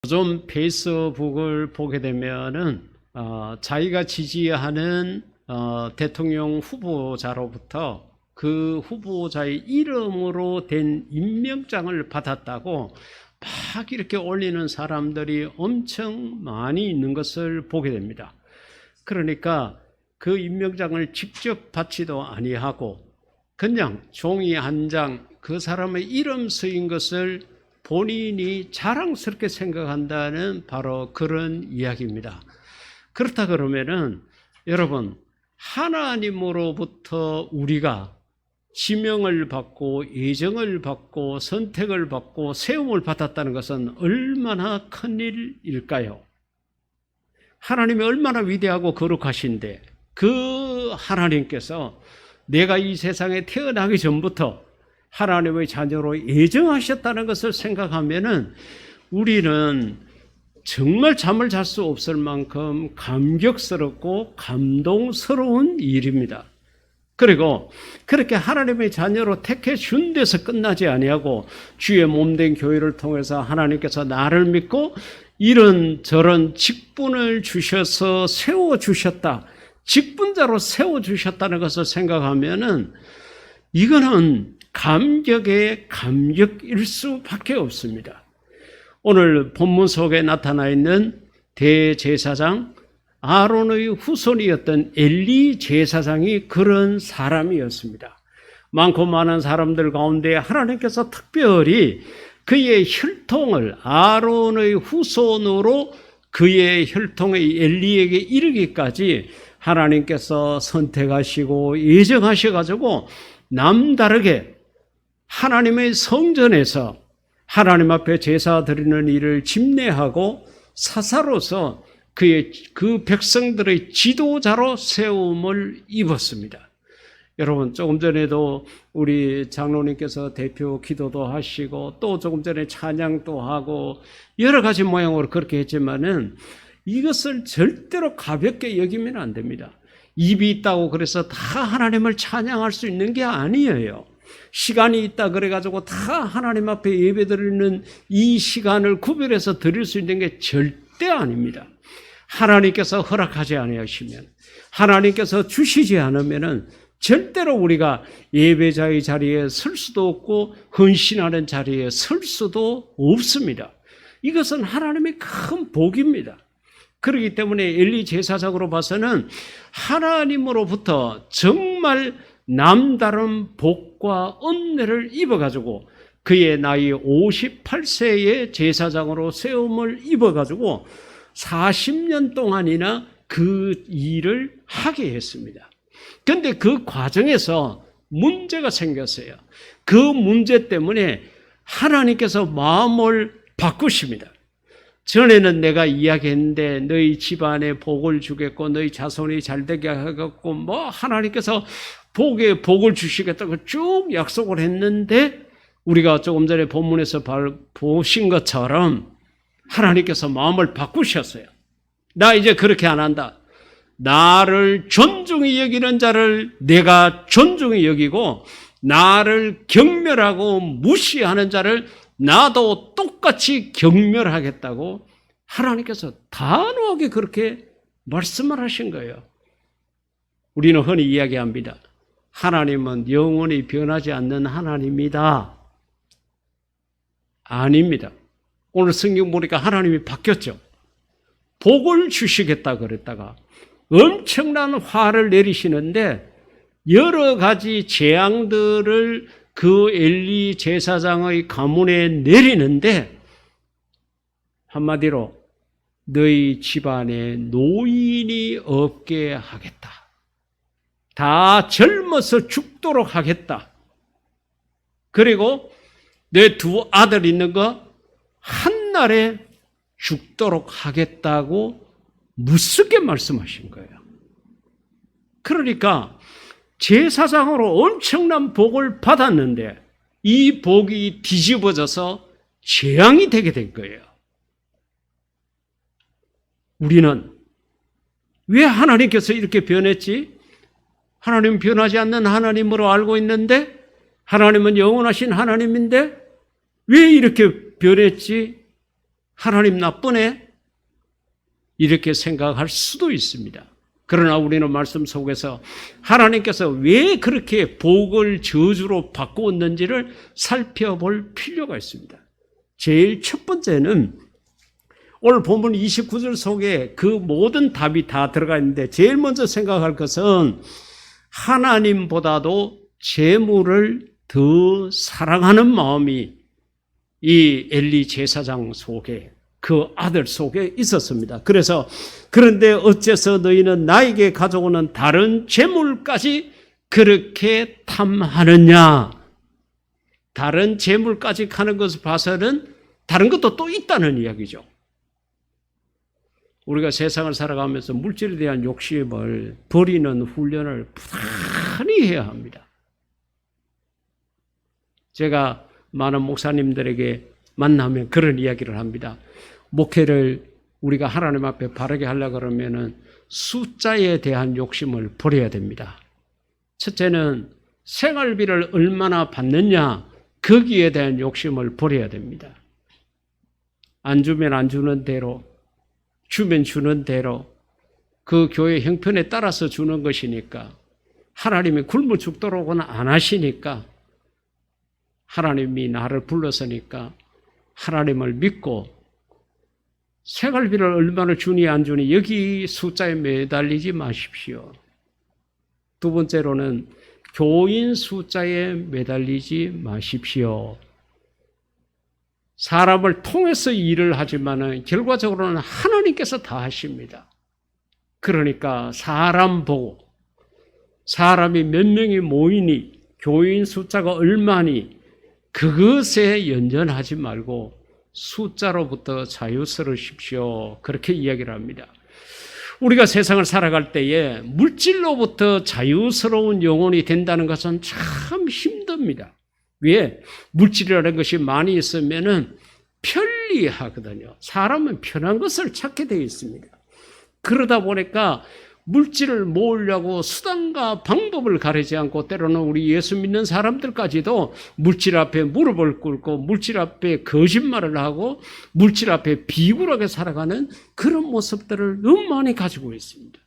요즘 페이스북을 보게 되면은 자기가 지지하는 대통령 후보자로부터 그 후보자의 이름으로 된 임명장을 받았다고 막 이렇게 올리는 사람들이 엄청 많이 있는 것을 보게 됩니다. 그러니까 그 임명장을 직접 받지도 아니하고 그냥 종이 한 장 그 사람의 이름 쓰인 것을 본인이 자랑스럽게 생각한다는 바로 그런 이야기입니다. 그렇다 그러면은 여러분, 하나님으로부터 우리가 지명을 받고 예정을 받고 선택을 받고 세움을 받았다는 것은 얼마나 큰 일일까요? 하나님이 얼마나 위대하고 거룩하신데 그 하나님께서 내가 이 세상에 태어나기 전부터 하나님의 자녀로 예정하셨다는 것을 생각하면은 우리는 정말 잠을 잘 수 없을 만큼 감격스럽고 감동스러운 일입니다. 그리고 그렇게 하나님의 자녀로 택해 준 데서 끝나지 아니하고 주의 몸된 교회를 통해서 하나님께서 나를 믿고 이런저런 직분을 주셔서 세워주셨다. 직분자로 세워주셨다는 것을 생각하면은 이거는 감격의 감격일 수밖에 없습니다. 오늘 본문 속에 나타나 있는 대제사장 아론의 후손이었던 엘리 제사장이 그런 사람이었습니다. 많고 많은 사람들 가운데 하나님께서 특별히 그의 혈통을 아론의 후손으로 그의 혈통의 엘리에게 이르기까지 하나님께서 선택하시고 예정하셔가지고 남다르게 하나님의 성전에서 하나님 앞에 제사 드리는 일을 집례하고 사사로서 그 백성들의 지도자로 세움을 입었습니다. 여러분, 조금 전에도 우리 장로님께서 대표 기도도 하시고 또 조금 전에 찬양도 하고 여러 가지 모양으로 그렇게 했지만은 이것을 절대로 가볍게 여기면 안 됩니다. 입이 있다고 그래서 다 하나님을 찬양할 수 있는 게 아니에요. 시간이 있다 그래가지고 다 하나님 앞에 예배드리는 이 시간을 구별해서 드릴 수 있는 게 절대 아닙니다. 하나님께서 허락하지 아니하시면, 하나님께서 주시지 않으면은 절대로 우리가 예배자의 자리에 설 수도 없고 헌신하는 자리에 설 수도 없습니다. 이것은 하나님의 큰 복입니다. 그렇기 때문에 엘리 제사장으로 봐서는 하나님으로부터 정말 남다른 복과 은혜를 입어가지고 그의 나이 58세의 제사장으로 세움을 입어가지고 40년 동안이나 그 일을 하게 했습니다. 그런데 그 과정에서 문제가 생겼어요. 그 문제 때문에 하나님께서 마음을 바꾸십니다. 전에는 내가 이야기했는데 너희 집안에 복을 주겠고 너희 자손이 잘되게 하겠고 뭐 하나님께서 복을 주시겠다고 쭉 약속을 했는데 우리가 조금 전에 본문에서 보신 것처럼 하나님께서 마음을 바꾸셨어요. 나 이제 그렇게 안 한다. 나를 존중히 여기는 자를 내가 존중히 여기고 나를 경멸하고 무시하는 자를 나도 똑같이 경멸하겠다고 하나님께서 단호하게 그렇게 말씀을 하신 거예요. 우리는 흔히 이야기합니다. 하나님은 영원히 변하지 않는 하나님이다. 아닙니다. 오늘 성경 보니까 하나님이 바뀌었죠. 복을 주시겠다 그랬다가 엄청난 화를 내리시는데 여러 가지 재앙들을 그 엘리 제사장의 가문에 내리는데 한마디로 너희 집안에 노인이 없게 하겠다. 다 젊어서 죽도록 하겠다. 그리고 내 두 아들 있는 거 한날에 죽도록 하겠다고 무섭게 말씀하신 거예요. 그러니까 제사장으로 엄청난 복을 받았는데 이 복이 뒤집어져서 재앙이 되게 된 거예요. 우리는 왜 하나님께서 이렇게 변했지? 하나님은 변하지 않는 하나님으로 알고 있는데 하나님은 영원하신 하나님인데 왜 이렇게 변했지? 하나님 나쁘네? 이렇게 생각할 수도 있습니다. 그러나 우리는 말씀 속에서 하나님께서 왜 그렇게 복을 저주로 바꾸었는지를 살펴볼 필요가 있습니다. 제일 첫 번째는 오늘 본문 29절 속에 그 모든 답이 다 들어가 있는데 제일 먼저 생각할 것은 하나님보다도 재물을 더 사랑하는 마음이 이 엘리 제사장 속에 그 아들 속에 있었습니다. 그런데 어째서 너희는 나에게 가져오는 다른 재물까지 그렇게 탐하느냐? 다른 재물까지 가는 것을 봐서는 다른 것도 또 있다는 이야기죠. 우리가 세상을 살아가면서 물질에 대한 욕심을 버리는 훈련을 부단히 해야 합니다. 제가 많은 목사님들에게 만나면 그런 이야기를 합니다. 목회를 우리가 하나님 앞에 바르게 하려고 그러면은 숫자에 대한 욕심을 버려야 됩니다. 첫째는 생활비를 얼마나 받느냐, 거기에 대한 욕심을 버려야 됩니다. 안 주면 안 주는 대로, 주면 주는 대로, 그 교회 형편에 따라서 주는 것이니까, 하나님이 굶어 죽도록은 안 하시니까, 하나님이 나를 불러서니까 하나님을 믿고 생활비를 얼마나 주니 안 주니 여기 숫자에 매달리지 마십시오. 두 번째로는 교인 숫자에 매달리지 마십시오. 사람을 통해서 일을 하지만은 결과적으로는 하나님께서 다 하십니다. 그러니까 사람 보고 사람이 몇 명이 모이니 교인 숫자가 얼마니 그것에 연연하지 말고 숫자로부터 자유스러우십시오. 그렇게 이야기를 합니다. 우리가 세상을 살아갈 때에 물질로부터 자유스러운 영혼이 된다는 것은 참 힘듭니다. 왜? 물질이라는 것이 많이 있으면은 편리하거든요. 사람은 편한 것을 찾게 되어 있습니다. 그러다 보니까 물질을 모으려고 수단과 방법을 가리지 않고 때로는 우리 예수 믿는 사람들까지도 물질 앞에 무릎을 꿇고 물질 앞에 거짓말을 하고 물질 앞에 비굴하게 살아가는 그런 모습들을 너무 많이 가지고 있습니다.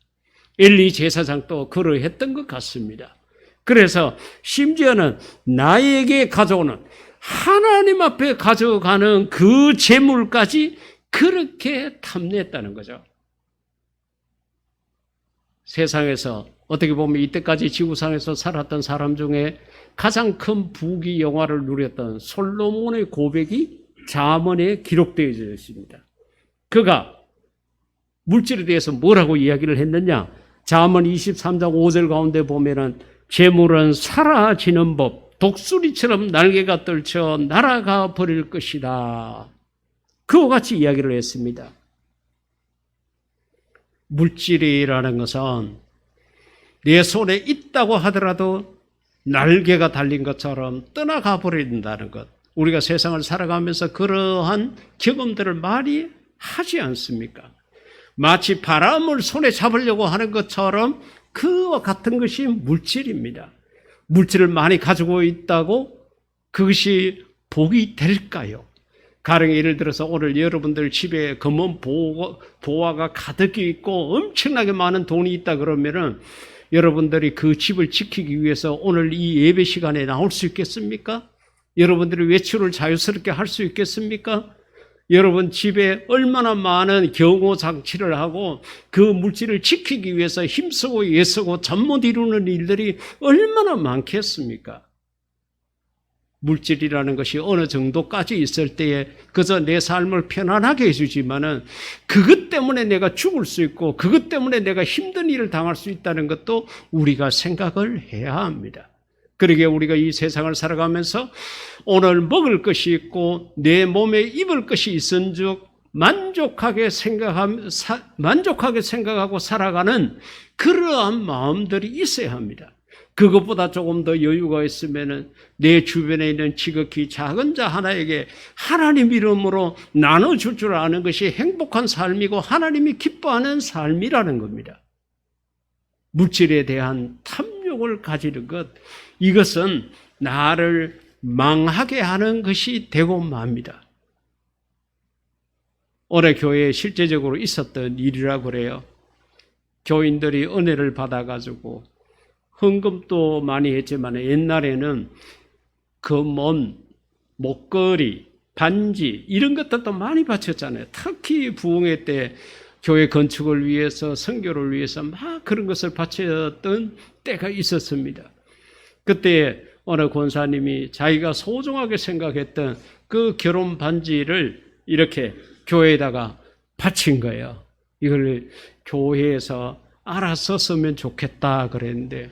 엘리 제사장도 그러했던 것 같습니다. 그래서 심지어는 나에게 가져오는 하나님 앞에 가져가는 그 재물까지 그렇게 탐내했다는 거죠. 세상에서 어떻게 보면 이때까지 지구상에서 살았던 사람 중에 가장 큰 부귀 영화를 누렸던 솔로몬의 고백이 잠언에 기록되어 있습니다. 그가 물질에 대해서 뭐라고 이야기를 했느냐? 잠언 23장 5절 가운데 보면은 재물은 사라지는 법, 독수리처럼 날개가 떨쳐 날아가 버릴 것이다. 그와 같이 이야기를 했습니다. 물질이라는 것은 내 손에 있다고 하더라도 날개가 달린 것처럼 떠나가 버린다는 것. 우리가 세상을 살아가면서 그러한 경험들을 많이 하지 않습니까? 마치 바람을 손에 잡으려고 하는 것처럼 그와 같은 것이 물질입니다. 물질을 많이 가지고 있다고 그것이 복이 될까요? 가령 예를 들어서 오늘 여러분들 집에 검은 보화가 가득히 있고 엄청나게 많은 돈이 있다 그러면은 여러분들이 그 집을 지키기 위해서 오늘 이 예배 시간에 나올 수 있겠습니까? 여러분들이 외출을 자유스럽게 할 수 있겠습니까? 여러분 집에 얼마나 많은 경호 장치를 하고 그 물질을 지키기 위해서 힘쓰고 애쓰고 잠 못 이루는 일들이 얼마나 많겠습니까? 물질이라는 것이 어느 정도까지 있을 때에 그저 내 삶을 편안하게 해주지만은 그것 때문에 내가 죽을 수 있고 그것 때문에 내가 힘든 일을 당할 수 있다는 것도 우리가 생각을 해야 합니다. 그러게 우리가 이 세상을 살아가면서 오늘 먹을 것이 있고 내 몸에 입을 것이 있은즉 만족하게 생각하고 살아가는 그러한 마음들이 있어야 합니다. 그것보다 조금 더 여유가 있으면은 내 주변에 있는 지극히 작은 자 하나에게 하나님 이름으로 나눠줄 줄 아는 것이 행복한 삶이고 하나님이 기뻐하는 삶이라는 겁니다. 물질에 대한 탐욕을 가지는 것, 이것은 나를 망하게 하는 것이 되고 맙니다. 올해 교회에 실제적으로 있었던 일이라고 그래요. 교인들이 은혜를 받아가지고 헌금도 많이 했지만 옛날에는 금원, 목걸이, 반지 이런 것들도 많이 바쳤잖아요. 특히 부흥회 때 교회 건축을 위해서 선교를 위해서 막 그런 것을 바쳤던 때가 있었습니다. 그때 어느 권사님이 자기가 소중하게 생각했던 그 결혼 반지를 이렇게 교회에다가 바친 거예요. 이걸 교회에서 알아서 쓰면 좋겠다 그랬는데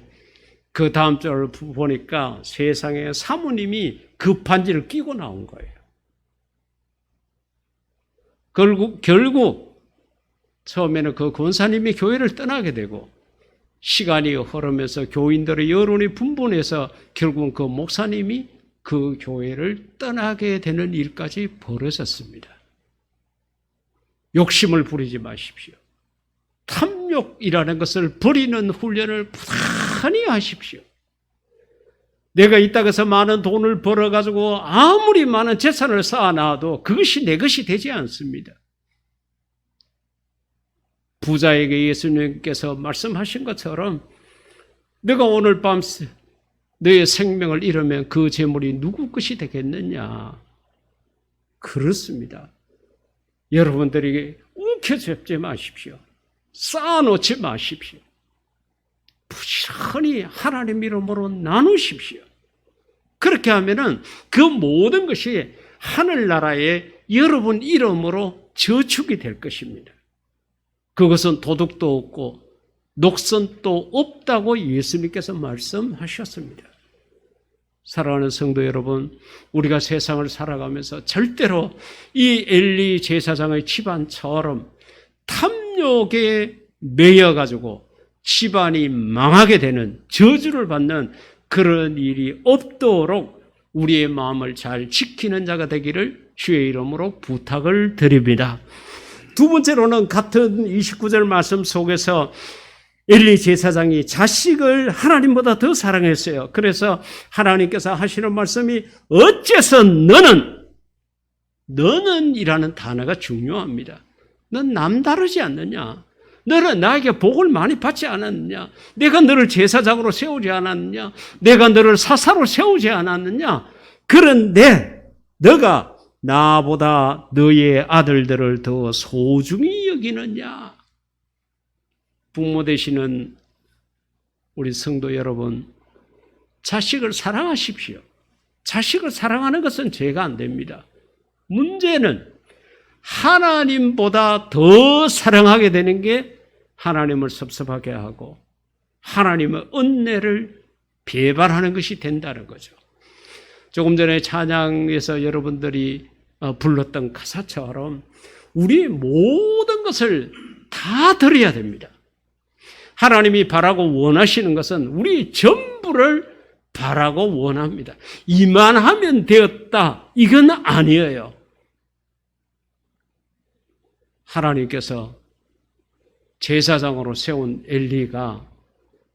그 다음 절을 보니까 세상에 사모님이 그 반지를 끼고 나온 거예요. 결국 처음에는 그 권사님이 교회를 떠나게 되고 시간이 흐르면서 교인들의 여론이 분분해서 결국은 그 목사님이 그 교회를 떠나게 되는 일까지 벌어졌습니다. 욕심을 부리지 마십시오. 탐욕이라는 것을 버리는 훈련을 부단히 하십시오. 내가 이따 가서 많은 돈을 벌어가지고 아무리 많은 재산을 쌓아놔도 그것이 내 것이 되지 않습니다. 부자에게 예수님께서 말씀하신 것처럼 내가 오늘 밤 너의 생명을 잃으면 그 재물이 누구 것이 되겠느냐. 그렇습니다. 여러분들이 움켜잡지 마십시오. 쌓아놓지 마십시오. 부지런히 하나님 이름으로 나누십시오. 그렇게 하면은 그 모든 것이 하늘나라에 여러분 이름으로 저축이 될 것입니다. 그것은 도둑도 없고 녹선도 없다고 예수님께서 말씀하셨습니다. 사랑하는 성도 여러분, 우리가 세상을 살아가면서 절대로 이 엘리 제사장의 집안처럼 탐욕에 매여가지고 집안이 망하게 되는 저주를 받는 그런 일이 없도록 우리의 마음을 잘 지키는 자가 되기를 주의 이름으로 부탁을 드립니다. 두 번째로는 같은 29절 말씀 속에서 엘리 제사장이 자식을 하나님보다 더 사랑했어요. 그래서 하나님께서 하시는 말씀이 어째서 너는 이라는 단어가 중요합니다. 넌 남다르지 않느냐? 너는 나에게 복을 많이 받지 않았느냐? 내가 너를 제사장으로 세우지 않았느냐? 내가 너를 사사로 세우지 않았느냐? 그런데 너가 나보다 너의 아들들을 더 소중히 여기느냐? 부모 되시는 우리 성도 여러분, 자식을 사랑하십시오. 자식을 사랑하는 것은 죄가 안 됩니다. 문제는 하나님보다 더 사랑하게 되는 게 하나님을 섭섭하게 하고 하나님의 은혜를 배반하는 것이 된다는 거죠. 조금 전에 찬양에서 여러분들이 불렀던 가사처럼 우리의 모든 것을 다 드려야 됩니다. 하나님이 바라고 원하시는 것은 우리 전부를 바라고 원합니다. 이만하면 되었다, 이건 아니에요. 하나님께서 제사장으로 세운 엘리가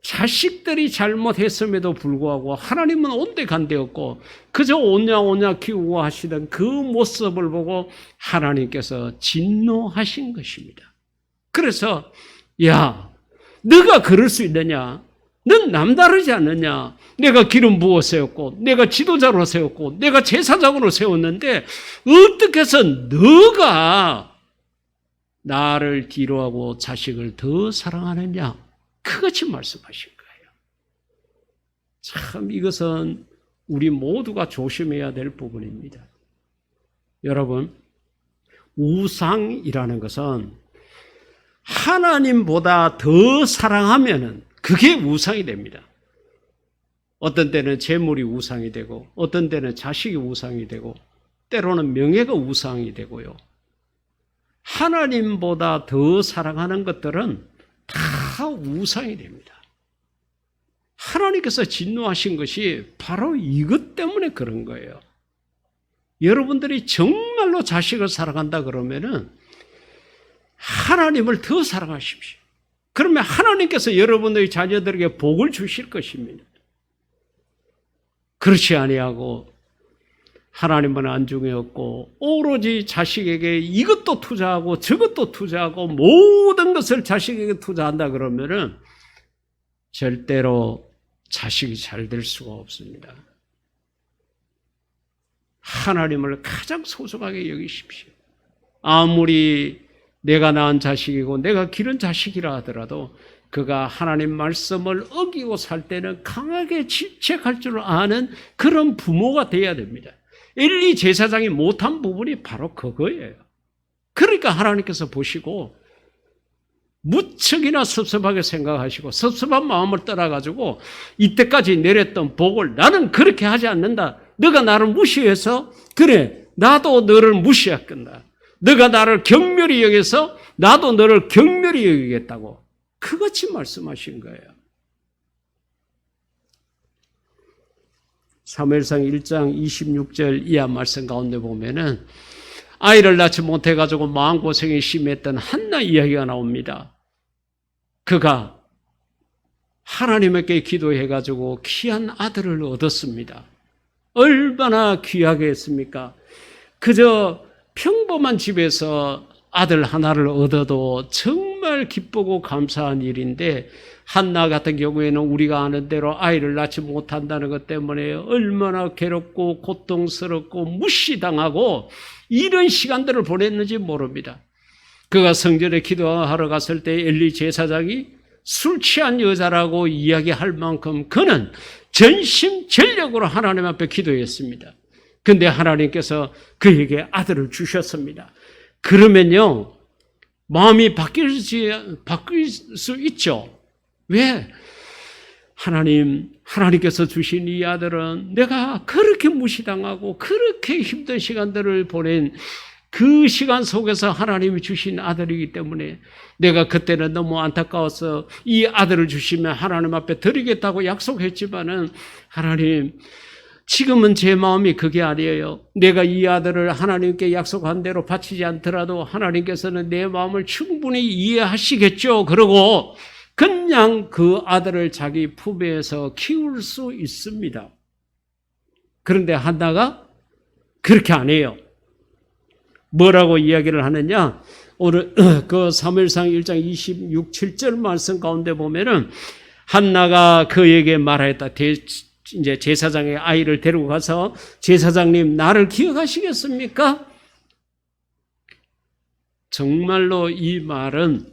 자식들이 잘못했음에도 불구하고 하나님은 온데간데없고 그저 오냐 키우고 하시던 그 모습을 보고 하나님께서 진노하신 것입니다. 그래서 야, 너가 그럴 수 있느냐? 넌 남다르지 않느냐? 내가 기름 부어 세웠고 내가 지도자로 세웠고 내가 제사장으로 세웠는데 어떻게 해서 너가 나를 뒤로하고 자식을 더 사랑하느냐? 그것이 말씀하신 거예요. 참 이것은 우리 모두가 조심해야 될 부분입니다. 여러분, 우상이라는 것은 하나님보다 더 사랑하면은 그게 우상이 됩니다. 어떤 때는 재물이 우상이 되고 어떤 때는 자식이 우상이 되고 때로는 명예가 우상이 되고요. 하나님보다 더 사랑하는 것들은 다 우상이 됩니다. 하나님께서 진노하신 것이 바로 이것 때문에 그런 거예요. 여러분들이 정말로 자식을 사랑한다 그러면은 하나님을 더 사랑하십시오. 그러면 하나님께서 여러분의 자녀들에게 복을 주실 것입니다. 그렇지 아니하고 하나님은 안중에 없고 오로지 자식에게 이것도 투자하고 저것도 투자하고 모든 것을 자식에게 투자한다 그러면은 절대로 자식이 잘 될 수가 없습니다. 하나님을 가장 소중하게 여기십시오. 아무리 내가 낳은 자식이고 내가 기른 자식이라 하더라도 그가 하나님 말씀을 어기고 살 때는 강하게 질책할 줄 아는 그런 부모가 돼야 됩니다. 엘리 제사장이 못한 부분이 바로 그거예요. 그러니까 하나님께서 보시고 무척이나 섭섭하게 생각하시고 섭섭한 마음을 따라가지고 이때까지 내렸던 복을 나는 그렇게 하지 않는다. 너가 나를 무시해서 그래 나도 너를 무시하겠다. 너가 나를 경멸히 여겨서 나도 너를 경멸히 여기겠다고 그같이 말씀하신 거예요. 사무엘상 1장 26절 이하 말씀 가운데 보면은 아이를 낳지 못해가지고 마음고생이 심했던 한나 이야기가 나옵니다. 그가 하나님께 기도해가지고 귀한 아들을 얻었습니다. 얼마나 귀하게 했습니까? 그저 평범한 집에서 아들 하나를 얻어도 정말 기쁘고 감사한 일인데 한나 같은 경우에는 우리가 아는 대로 아이를 낳지 못한다는 것 때문에 얼마나 괴롭고 고통스럽고 무시당하고 이런 시간들을 보냈는지 모릅니다. 그가 성전에 기도하러 갔을 때 엘리 제사장이 술 취한 여자라고 이야기할 만큼 그는 전심전력으로 하나님 앞에 기도했습니다. 그런데 하나님께서 그에게 아들을 주셨습니다. 그러면요 마음이 바뀔 수 있죠. 왜? 하나님께서 주신 이 아들은 내가 그렇게 무시당하고 그렇게 힘든 시간들을 보낸 그 시간 속에서 하나님이 주신 아들이기 때문에 내가 그때는 너무 안타까워서 이 아들을 주시면 하나님 앞에 드리겠다고 약속했지만은 하나님 지금은 제 마음이 그게 아니에요. 내가 이 아들을 하나님께 약속한 대로 바치지 않더라도 하나님께서는 내 마음을 충분히 이해하시겠죠. 그러고 그냥 그 아들을 자기 품에서 키울 수 있습니다. 그런데 한나가 그렇게 안 해요. 뭐라고 이야기를 하느냐? 오늘 그 사무엘상 1장 26, 7절 말씀 가운데 보면은 한나가 그에게 말하였다. 이제 제사장의 아이를 데리고 가서 제사장님 나를 기억하시겠습니까? 정말로 이 말은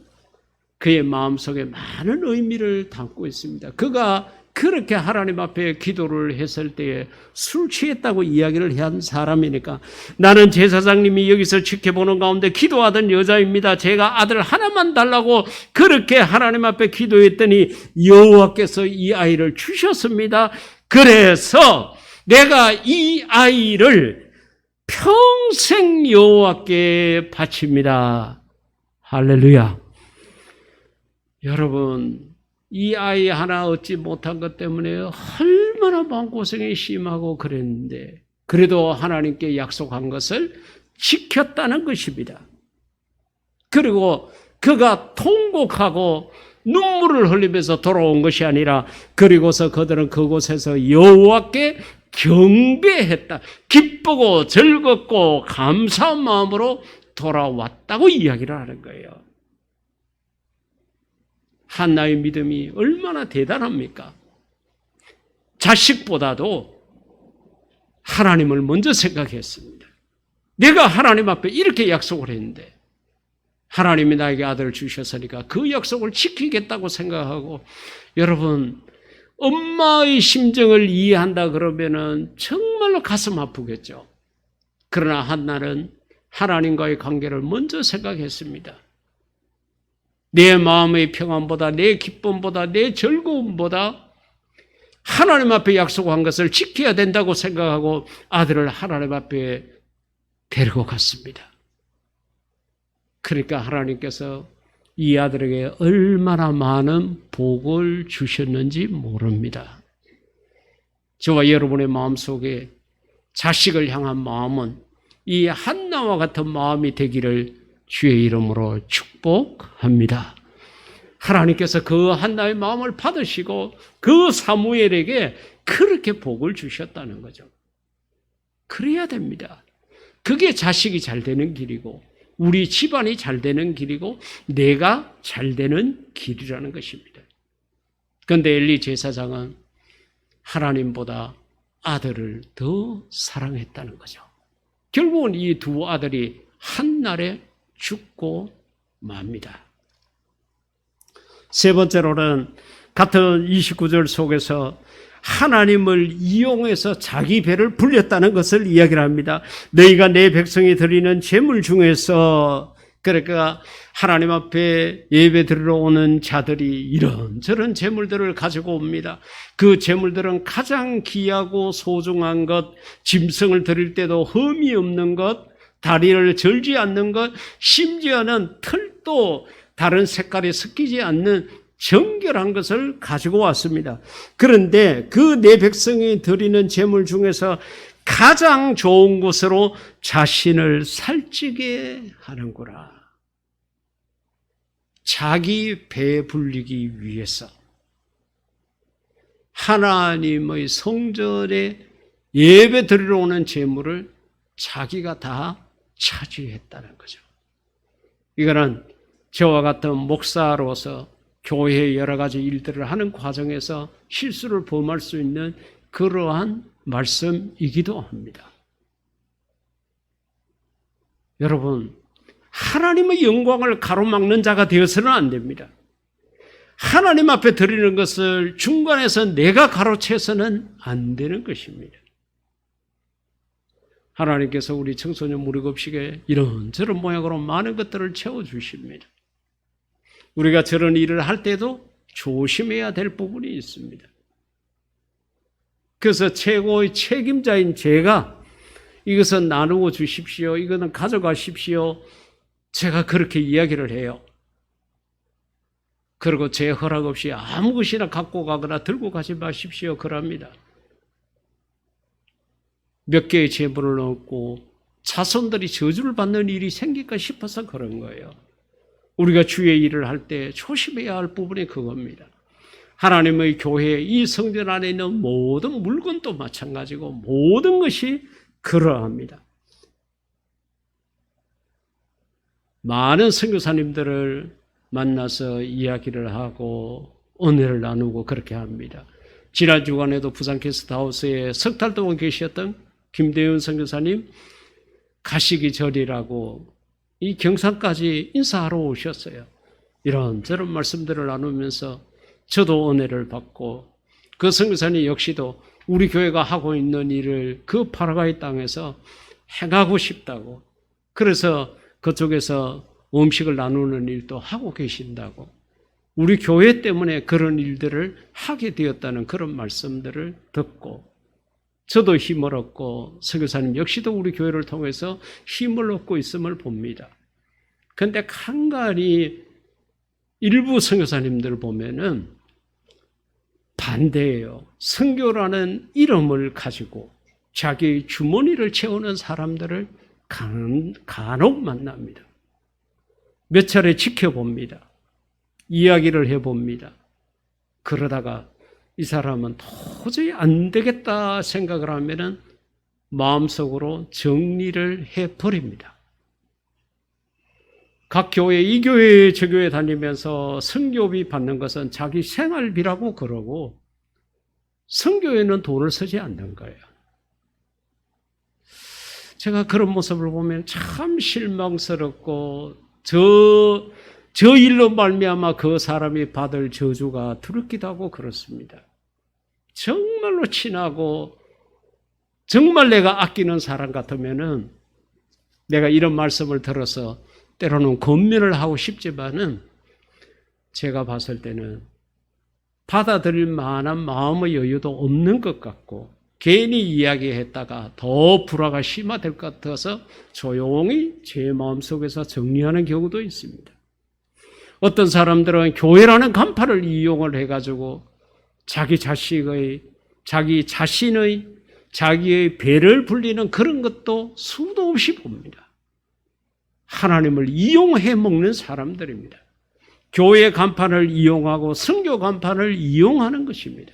그의 마음속에 많은 의미를 담고 있습니다. 그가 그렇게 하나님 앞에 기도를 했을 때에 술 취했다고 이야기를 한 사람이니까 나는 제사장님이 여기서 지켜보는 가운데 기도하던 여자입니다. 제가 아들 하나만 달라고 그렇게 하나님 앞에 기도했더니 여호와께서 이 아이를 주셨습니다. 그래서 내가 이 아이를 평생 여호와께 바칩니다. 할렐루야. 여러분 이 아이 하나 얻지 못한 것 때문에 얼마나 마음고생이 심하고 그랬는데 그래도 하나님께 약속한 것을 지켰다는 것입니다. 그리고 그가 통곡하고 눈물을 흘리면서 돌아온 것이 아니라 그리고서 그들은 그곳에서 여호와께 경배했다. 기쁘고 즐겁고 감사한 마음으로 돌아왔다고 이야기를 하는 거예요. 한나의 믿음이 얼마나 대단합니까? 자식보다도 하나님을 먼저 생각했습니다. 내가 하나님 앞에 이렇게 약속을 했는데 하나님이 나에게 아들을 주셨으니까 그 약속을 지키겠다고 생각하고 여러분 엄마의 심정을 이해한다 그러면은 정말로 가슴 아프겠죠. 그러나 한나는 하나님과의 관계를 먼저 생각했습니다. 내 마음의 평안보다 내 기쁨보다 내 즐거움보다 하나님 앞에 약속한 것을 지켜야 된다고 생각하고 아들을 하나님 앞에 데리고 갔습니다. 그러니까 하나님께서 이 아들에게 얼마나 많은 복을 주셨는지 모릅니다. 저와 여러분의 마음속에 자식을 향한 마음은 이 한나와 같은 마음이 되기를 주의 이름으로 축복합니다. 하나님께서 그 한나의 마음을 받으시고 그 사무엘에게 그렇게 복을 주셨다는 거죠. 그래야 됩니다. 그게 자식이 잘 되는 길이고 우리 집안이 잘 되는 길이고 내가 잘 되는 길이라는 것입니다. 그런데 엘리 제사장은 하나님보다 아들을 더 사랑했다는 거죠. 결국은 이 두 아들이 한날에 죽고 맙니다. 세 번째로는 같은 29절 속에서 하나님을 이용해서 자기 배를 불렸다는 것을 이야기를 합니다. 너희가 내 백성이 드리는 제물 중에서, 그러니까 하나님 앞에 예배 드리러 오는 자들이 이런저런 제물들을 가지고 옵니다. 그 제물들은 가장 귀하고 소중한 것, 짐승을 드릴 때도 흠이 없는 것, 다리를 절지 않는 것, 심지어는 털도 다른 색깔이 섞이지 않는 정결한 것을 가지고 왔습니다. 그런데 그 내 백성이 드리는 제물 중에서 가장 좋은 것으로 자신을 살찌게 하는구나. 자기 배 불리기 위해서 하나님의 성전에 예배 드리러 오는 제물을 자기가 다 차지했다는 거죠. 이거는 저와 같은 목사로서 교회의 여러 가지 일들을 하는 과정에서 실수를 범할 수 있는 그러한 말씀이기도 합니다. 여러분, 하나님의 영광을 가로막는 자가 되어서는 안 됩니다. 하나님 앞에 드리는 것을 중간에서 내가 가로채서는 안 되는 것입니다. 하나님께서 우리 청소년 무료급식에 이런저런 모양으로 많은 것들을 채워주십니다. 우리가 저런 일을 할 때도 조심해야 될 부분이 있습니다. 그래서 최고의 책임자인 제가 이것은 나누어 주십시오. 이거는 가져가십시오. 제가 그렇게 이야기를 해요. 그리고 제 허락 없이 아무 것이나 갖고 가거나 들고 가지 마십시오. 그럽니다. 몇 개의 제물을 넣고 자손들이 저주를 받는 일이 생길까 싶어서 그런 거예요. 우리가 주의 일을 할 때 조심해야 할 부분이 그겁니다. 하나님의 교회, 이 성전 안에 있는 모든 물건도 마찬가지고 모든 것이 그러합니다. 많은 선교사님들을 만나서 이야기를 하고 은혜를 나누고 그렇게 합니다. 지난 주간에도 부산 게스트하우스에 석 달 동안 계셨던 김대윤 선교사님 가시기 전이라고 이 경산까지 인사하러 오셨어요. 이런저런 말씀들을 나누면서 저도 은혜를 받고 그 선교사님 역시도 우리 교회가 하고 있는 일을 그 파라과이 땅에서 행하고 싶다고, 그래서 그쪽에서 음식을 나누는 일도 하고 계신다고, 우리 교회 때문에 그런 일들을 하게 되었다는 그런 말씀들을 듣고 저도 힘을 얻고 선교사님 역시도 우리 교회를 통해서 힘을 얻고 있음을 봅니다. 그런데 간간히 일부 선교사님들 보면은 반대예요. 선교라는 이름을 가지고 자기 주머니를 채우는 사람들을 간혹 만납니다. 몇 차례 지켜봅니다. 이야기를 해봅니다. 그러다가 이 사람은 도저히 안 되겠다 생각을 하면은 마음속으로 정리를 해버립니다. 각 교회, 이 교회, 저 교회 다니면서 선교비 받는 것은 자기 생활비라고 그러고 선교에는 돈을 쓰지 않는 거예요. 제가 그런 모습을 보면 참 실망스럽고 저 일로 말미암아 그 사람이 받을 저주가 두렵기도 하고 그렇습니다. 정말로 친하고 정말 내가 아끼는 사람 같으면은 내가 이런 말씀을 들어서 때로는 권면을 하고 싶지만은 제가 봤을 때는 받아들일 만한 마음의 여유도 없는 것 같고 괜히 이야기했다가 더 불화가 심화될 것 같아서 조용히 제 마음속에서 정리하는 경우도 있습니다. 어떤 사람들은 교회라는 간판을 이용을 해가지고 자기 자식의, 자기 자신의, 자기의 배를 불리는 그런 것도 수도 없이 봅니다. 하나님을 이용해 먹는 사람들입니다. 교회 간판을 이용하고 선교 간판을 이용하는 것입니다.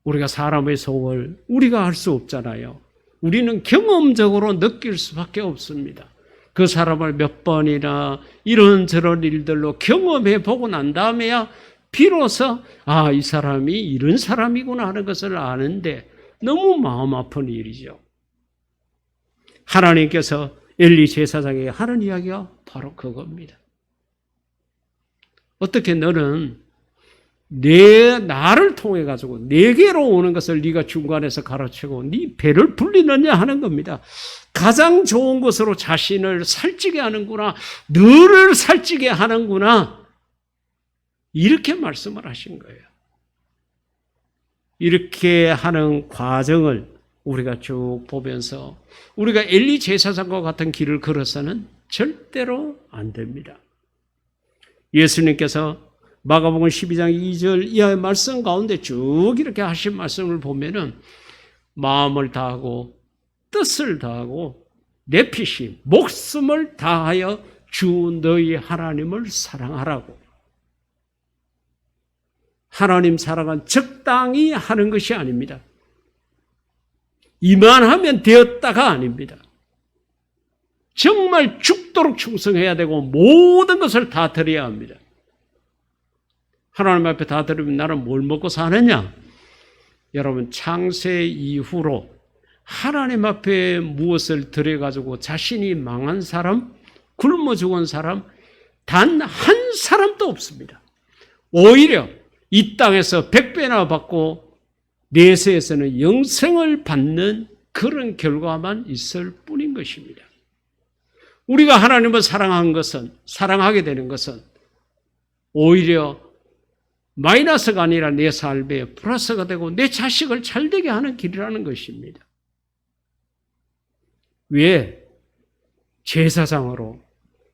우리가 사람의 속을 우리가 알 수 없잖아요. 우리는 경험적으로 느낄 수밖에 없습니다. 그 사람을 몇 번이나 이런저런 일들로 경험해 보고 난 다음에야 비로소 이 사람이 이런 사람이구나 하는 것을 아는데 너무 마음 아픈 일이죠. 하나님께서 엘리 제사장에게 하는 이야기가 바로 그겁니다. 어떻게 너는 나를 통해 가지고 내게로 오는 것을 네가 중간에서 가르치고 네 배를 불리느냐 하는 겁니다. 가장 좋은 것으로 자신을 살찌게 하는구나. 너를 살찌게 하는구나. 이렇게 말씀을 하신 거예요. 이렇게 하는 과정을 우리가 쭉 보면서 우리가 엘리 제사장과 같은 길을 걸어서는 절대로 안 됩니다. 예수님께서 마가복음 12장 2절 이하의 말씀 가운데 쭉 이렇게 하신 말씀을 보면은 마음을 다하고 뜻을 다하고 내피심, 목숨을 다하여 주 너희 하나님을 사랑하라고. 하나님 사랑은 적당히 하는 것이 아닙니다. 이만하면 되었다가 아닙니다. 정말 죽도록 충성해야 되고 모든 것을 다 드려야 합니다. 하나님 앞에 다 드리면 나는 뭘 먹고 사느냐? 여러분 창세 이후로 하나님 앞에 무엇을 드려가지고 자신이 망한 사람, 굶어 죽은 사람 단 한 사람도 없습니다. 오히려 이 땅에서 100배나 받고 내세에서는 영생을 받는 그런 결과만 있을 뿐인 것입니다. 우리가 하나님을 사랑하게 되는 것은 오히려 마이너스가 아니라 내 삶에 플러스가 되고 내 자식을 잘되게 하는 길이라는 것입니다. 왜? 제사장으로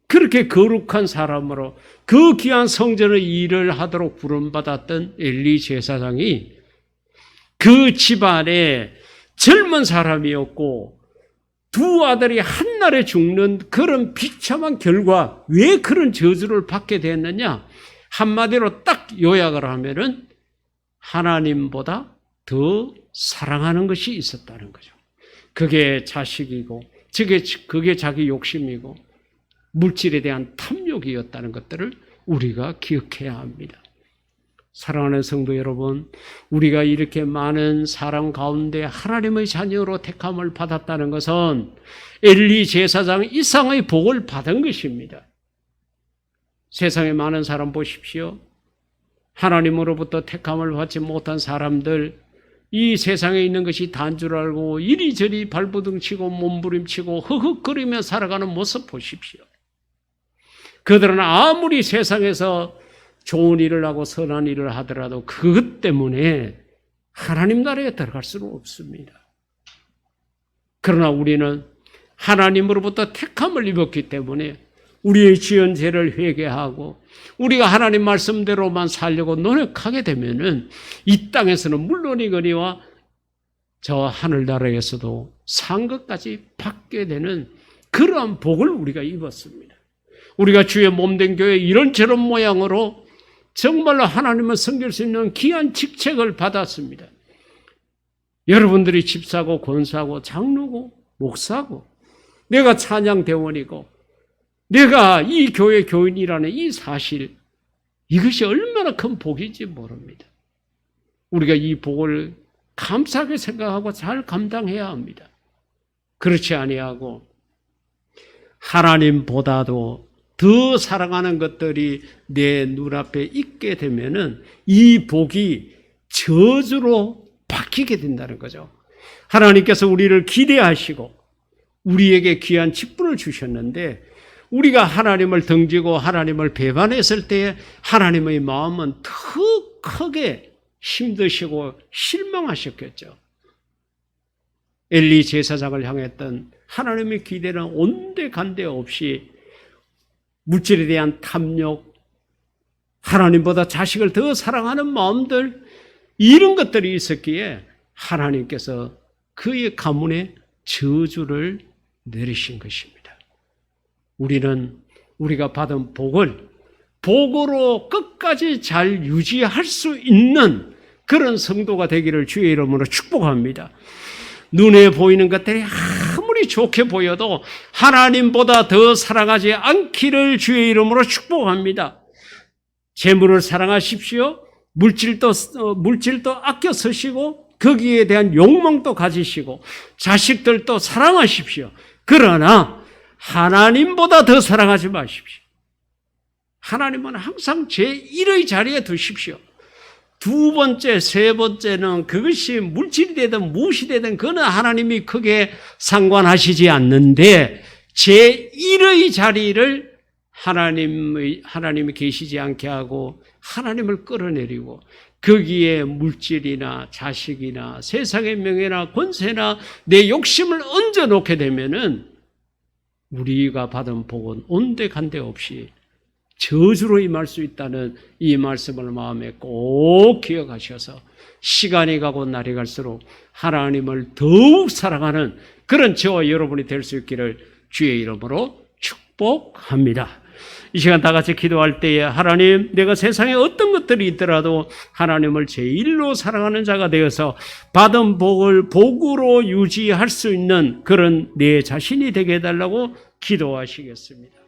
그렇게 거룩한 사람으로 그 귀한 성전의 일을 하도록 부름받았던 엘리 제사장이 그 집안에 젊은 사람이었고 두 아들이 한날에 죽는 그런 비참한 결과 왜 그런 저주를 받게 됐느냐? 한마디로 딱 요약을 하면은 하나님보다 더 사랑하는 것이 있었다는 거죠. 그게 자식이고 그게 자기 욕심이고 물질에 대한 탐욕이었다는 것들을 우리가 기억해야 합니다. 사랑하는 성도 여러분, 우리가 이렇게 많은 사람 가운데 하나님의 자녀로 택함을 받았다는 것은 엘리 제사장 이상의 복을 받은 것입니다. 세상에 많은 사람 보십시오. 하나님으로부터 택함을 받지 못한 사람들, 이 세상에 있는 것이 다인 줄 알고 이리저리 발버둥치고 몸부림치고 허헉거리며 살아가는 모습 보십시오. 그들은 아무리 세상에서 좋은 일을 하고 선한 일을 하더라도 그것 때문에 하나님 나라에 들어갈 수는 없습니다. 그러나 우리는 하나님으로부터 택함을 입었기 때문에 우리의 지은 죄를 회개하고 우리가 하나님 말씀대로만 살려고 노력하게 되면은 이 땅에서는 물론이거니와 저 하늘나라에서도 상급까지 받게 되는 그러한 복을 우리가 입었습니다. 우리가 주의 몸된 교회 이런저런 모양으로 정말로 하나님을 섬길 수 있는 귀한 직책을 받았습니다. 여러분들이 집사고 권사고 장로고 목사고 내가 찬양대원이고 내가 이 교회 교인이라는 이 사실, 이것이 얼마나 큰 복인지 모릅니다. 우리가 이 복을 감사하게 생각하고 잘 감당해야 합니다. 그렇지 아니하고 하나님보다도 더 사랑하는 것들이 내 눈앞에 있게 되면은 이 복이 저주로 바뀌게 된다는 거죠. 하나님께서 우리를 기대하시고 우리에게 귀한 직분을 주셨는데 우리가 하나님을 등지고 하나님을 배반했을 때 하나님의 마음은 더 크게 힘드시고 실망하셨겠죠. 엘리 제사장을 향했던 하나님의 기대는 온데간데 없이 물질에 대한 탐욕, 하나님보다 자식을 더 사랑하는 마음들, 이런 것들이 있었기에 하나님께서 그의 가문에 저주를 내리신 것입니다. 우리는 우리가 받은 복을 복으로 끝까지 잘 유지할 수 있는 그런 성도가 되기를 주의 이름으로 축복합니다. 눈에 보이는 것들이 아무리 좋게 보여도 하나님보다 더 사랑하지 않기를 주의 이름으로 축복합니다. 재물을 사랑하십시오. 물질도 아껴 쓰시고 거기에 대한 욕망도 가지시고 자식들도 사랑하십시오. 그러나 하나님보다 더 사랑하지 마십시오. 하나님은 항상 제1의 자리에 두십시오. 두 번째, 세 번째는 그것이 물질이 되든 무엇이 되든 그는 하나님이 크게 상관하시지 않는데 제1의 자리를 하나님이 계시지 않게 하고 하나님을 끌어내리고 거기에 물질이나 자식이나 세상의 명예나 권세나 내 욕심을 얹어놓게 되면은 우리가 받은 복은 온데간데 없이 저주로 임할 수 있다는 이 말씀을 마음에 꼭 기억하셔서 시간이 가고 날이 갈수록 하나님을 더욱 사랑하는 그런 저와 여러분이 될 수 있기를 주의 이름으로 축복합니다. 이 시간 다 같이 기도할 때에 하나님, 내가 세상에 어떤 것들이 있더라도 하나님을 제일로 사랑하는 자가 되어서 받은 복을 복으로 유지할 수 있는 그런 내 자신이 되게 해달라고 기도하시겠습니다.